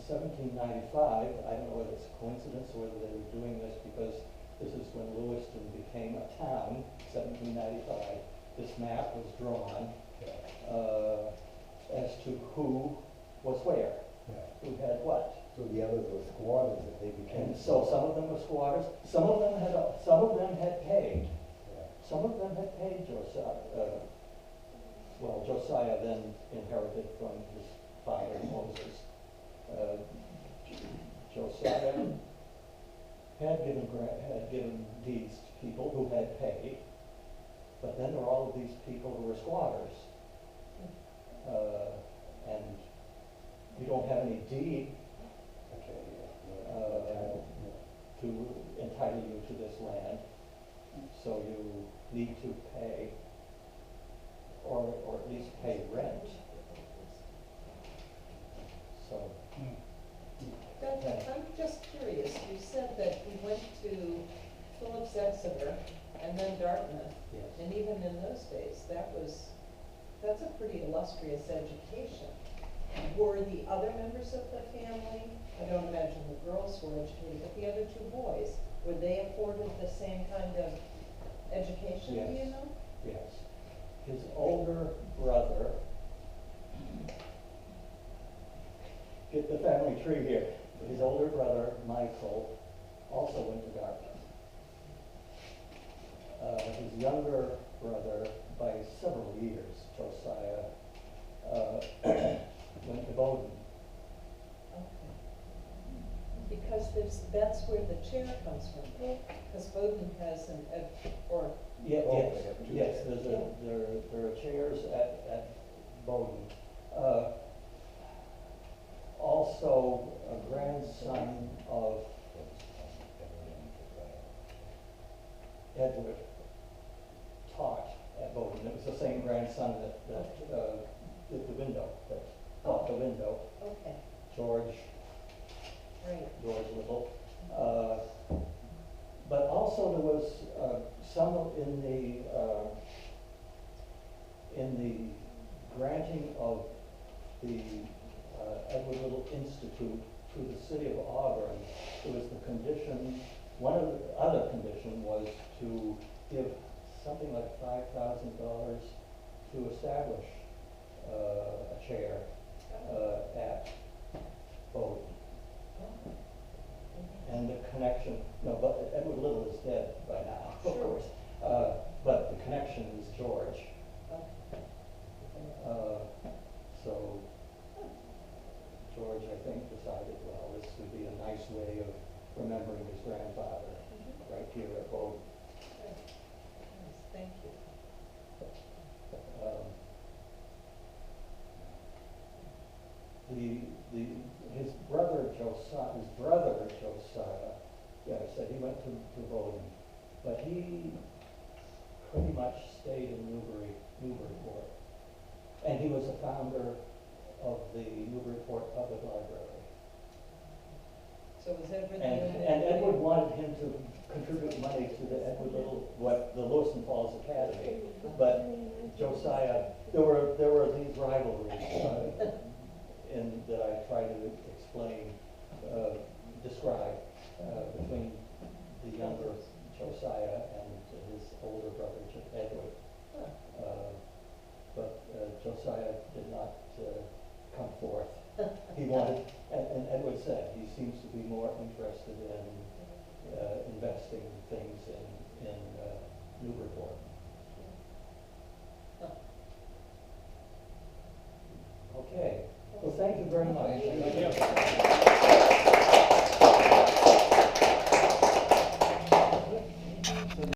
1795, I don't know whether it's a coincidence or whether they were doing this because this is when Lewiston became a town, 1795. This map was drawn as to who was where, who had what. So the others were squatters that they became. And so some of them were squatters, some of them had paid. Some of them had paid Josiah. Well, Josiah then inherited from his father Moses. Josiah had given deeds to people who had paid, but then there were all of these people who were squatters. And you don't have any deed to entitle you to this land, so you need to pay, or at least pay rent. So. I'm just curious, you said that you went to Phillips Exeter and then Dartmouth. Yes. And even in those days, that's a pretty illustrious education. Were the other members of the family, I don't imagine the girls were educated, but the other two boys, were they afforded the same kind of education, do you know? Yes. His older brother, get the family tree here. His older brother, Michael, also went to Dartmouth. His younger brother, by several years, Josiah, went to Bowdoin. Okay. Because that's where the chair comes from, because Bowdoin has Yes, Yeah. there are chairs at Bowdoin. Also, a grandson of Edward taught at Bowdoin. It was the same grandson that did the window, that taught the window. Okay, George right. Little. But also there was some in the granting of the Edward Little Institute to the city of Auburn, there was the condition, one of the other condition was to give something like $5,000 to establish a chair at Bowdoin. And the connection, no, but Edward Little is dead by now, of Sure. course. But the connection is George. So George, I think, decided, well, this would be a nice way of remembering his grandfather right here at Bowdoin. Yes, thank you. His brother Josiah, yeah, I said he went to Bowdoin, but he pretty much stayed in Newburyport. And he was a founder of the Newburyport Public Library. So was Edward And Edward wanted him to contribute money to the Edward Little, the Lewiston Falls Academy, but Josiah, there were these rivalries that I try to explain, describe between the younger Josiah and his older brother Edward. But Josiah did not come forth. He wanted, and Edward said, he seems to be more interested in investing things in Newburyport. Okay. Well, thank you very much.